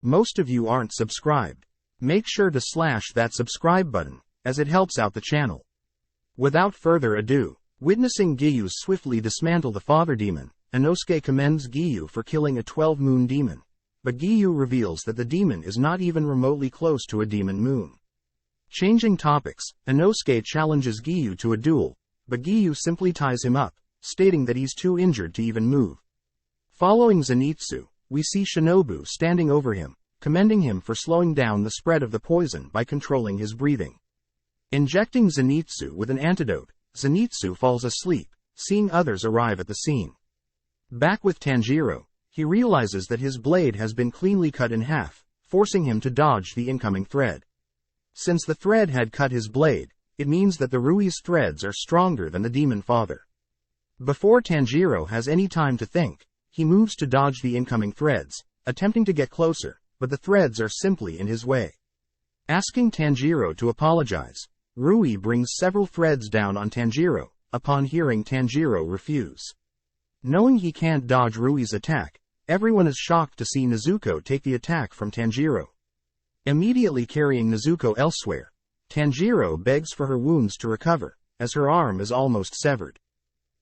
Most of you aren't subscribed. Make sure to slash that subscribe button, as it helps out the channel. Without further ado, witnessing Giyu swiftly dismantle the father demon, Inosuke commends Giyu for killing a 12-moon demon. But Giyu reveals that the demon is not even remotely close to a demon moon. Changing topics, Inosuke challenges Giyu to a duel, but Giyu simply ties him up, stating that he's too injured to even move. Following Zenitsu, we see Shinobu standing over him, commending him for slowing down the spread of the poison by controlling his breathing. Injecting Zenitsu with an antidote, Zenitsu falls asleep, seeing others arrive at the scene. Back with Tanjiro, he realizes that his blade has been cleanly cut in half, forcing him to dodge the incoming thread. Since the thread had cut his blade, it means that the Rui's threads are stronger than the demon father. Before Tanjiro has any time to think, he moves to dodge the incoming threads, attempting to get closer, but the threads are simply in his way. Asking Tanjiro to apologize, Rui brings several threads down on Tanjiro, upon hearing Tanjiro refuse. Knowing he can't dodge Rui's attack, everyone is shocked to see Nezuko take the attack from Tanjiro. Immediately carrying Nezuko elsewhere, Tanjiro begs for her wounds to recover, as her arm is almost severed.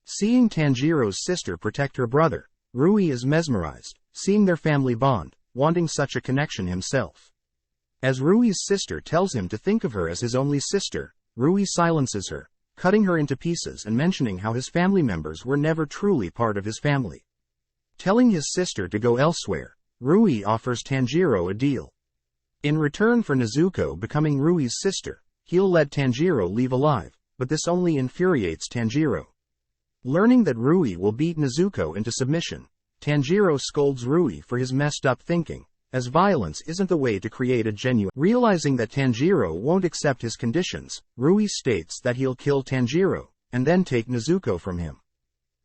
Seeing Tanjiro's sister protect her brother, Rui is mesmerized, seeing their family bond, wanting such a connection himself. As Rui's sister tells him to think of her as his only sister, Rui silences her, cutting her into pieces and mentioning how his family members were never truly part of his family. Telling his sister to go elsewhere, Rui offers Tanjiro a deal. In return for Nezuko becoming Rui's sister, he'll let Tanjiro leave alive, but this only infuriates Tanjiro. Learning that Rui will beat Nezuko into submission, Tanjiro scolds Rui for his messed up thinking, as violence isn't the way to create a genuine. Realizing that Tanjiro won't accept his conditions, Rui states that he'll kill Tanjiro, and then take Nezuko from him.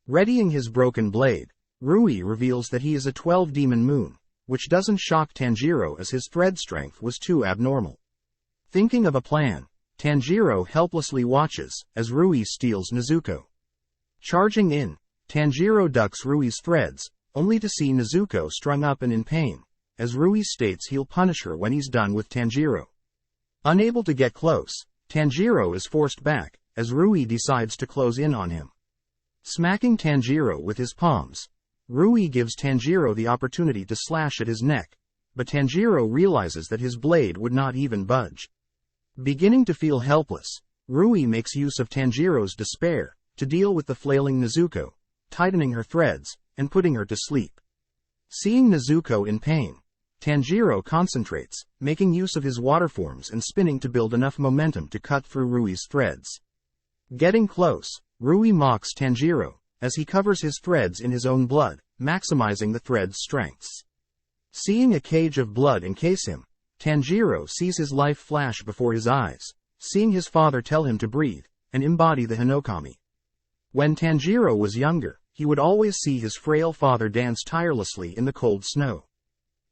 Readying his broken blade, Rui reveals that he is a 12-demon moon, which doesn't shock Tanjiro as his thread strength was too abnormal. Thinking of a plan, Tanjiro helplessly watches as Rui steals Nezuko. Charging in, Tanjiro ducks Rui's threads, only to see Nezuko strung up and in pain, as Rui states he'll punish her when he's done with Tanjiro. Unable to get close, Tanjiro is forced back, as Rui decides to close in on him. Smacking Tanjiro with his palms, Rui gives Tanjiro the opportunity to slash at his neck, but Tanjiro realizes that his blade would not even budge. Beginning to feel helpless, Rui makes use of Tanjiro's despair to deal with the flailing Nezuko, tightening her threads, and putting her to sleep. Seeing Nezuko in pain, Tanjiro concentrates, making use of his water forms and spinning to build enough momentum to cut through Rui's threads. Getting close, Rui mocks Tanjiro, as he covers his threads in his own blood, maximizing the thread's strengths. Seeing a cage of blood encase him, Tanjiro sees his life flash before his eyes, seeing his father tell him to breathe, and embody the Hinokami. When Tanjiro was younger, he would always see his frail father dance tirelessly in the cold snow.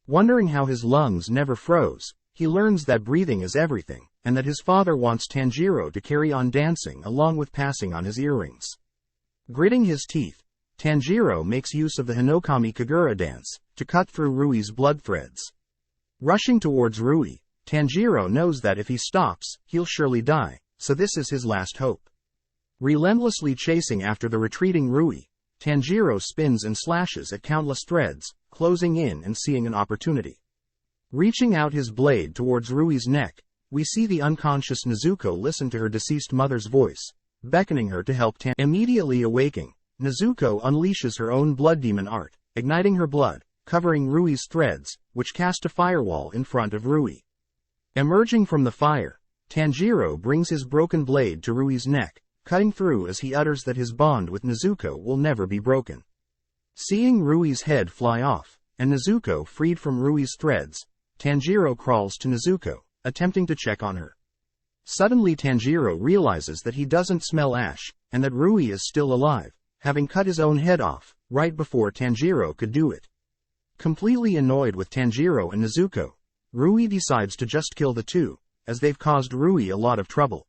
Wondering how his lungs never froze, he learns that breathing is everything, and that his father wants Tanjiro to carry on dancing along with passing on his earrings. Gritting his teeth, Tanjiro makes use of the Hinokami Kagura dance to cut through Rui's blood threads. Rushing towards Rui, Tanjiro knows that if he stops, he'll surely die, so this is his last hope. Relentlessly chasing after the retreating Rui, Tanjiro spins and slashes at countless threads, closing in and seeing an opportunity. Reaching out his blade towards Rui's neck, we see the unconscious Nezuko listen to her deceased mother's voice, beckoning her to help Immediately awaking, Nezuko unleashes her own blood demon art, igniting her blood, covering Rui's threads, which cast a firewall in front of Rui. Emerging from the fire, Tanjiro brings his broken blade to Rui's neck, cutting through as he utters that his bond with Nezuko will never be broken. Seeing Rui's head fly off, and Nezuko freed from Rui's threads, Tanjiro crawls to Nezuko, attempting to check on her. Suddenly Tanjiro realizes that he doesn't smell ash, and that Rui is still alive, having cut his own head off, right before Tanjiro could do it. Completely annoyed with Tanjiro and Nezuko, Rui decides to just kill the two, as they've caused Rui a lot of trouble.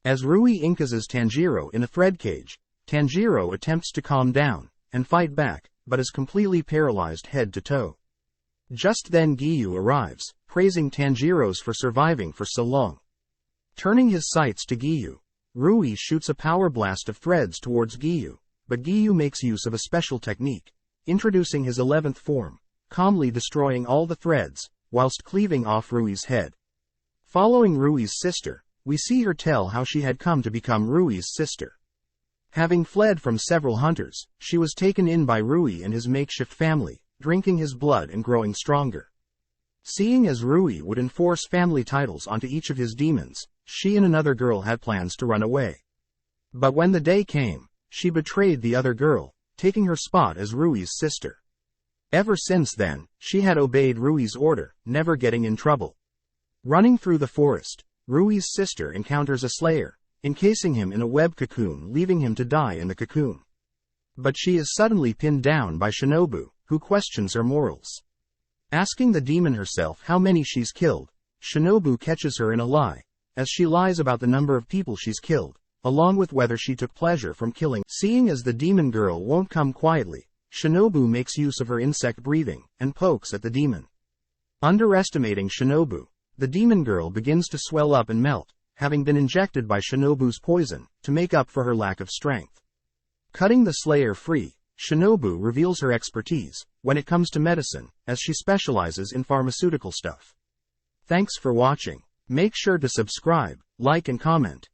As Rui incases Tanjiro in a thread cage, Tanjiro attempts to calm down and fight back, but is completely paralyzed head to toe. Just then Giyu arrives, praising Tanjiros for surviving for so long. Turning his sights to Giyu, Rui shoots a power blast of threads towards Giyu, but Giyu makes use of a special technique, introducing his 11th form, calmly destroying all the threads, whilst cleaving off Rui's head. Following Rui's sister, we see her tell how she had come to become Rui's sister. Having fled from several hunters, she was taken in by Rui and his makeshift family, drinking his blood and growing stronger. Seeing as Rui would enforce family titles onto each of his demons, she and another girl had plans to run away. But when the day came, she betrayed the other girl, taking her spot as Rui's sister. Ever since then, she had obeyed Rui's order, never getting in trouble. Running through the forest, Rui's sister encounters a slayer, encasing him in a web cocoon, leaving him to die in the cocoon. But she is suddenly pinned down by Shinobu, who questions her morals. Asking the demon herself how many she's killed, Shinobu catches her in a lie, as she lies about the number of people she's killed, along with whether she took pleasure from killing. Seeing as the demon girl won't come quietly, Shinobu makes use of her insect breathing, and pokes at the demon. Underestimating Shinobu, the demon girl begins to swell up and melt, having been injected by Shinobu's poison, to make up for her lack of strength. Cutting the slayer free, Shinobu reveals her expertise, when it comes to medicine, as she specializes in pharmaceutical stuff. Thanks for watching. Make sure to subscribe, like and comment.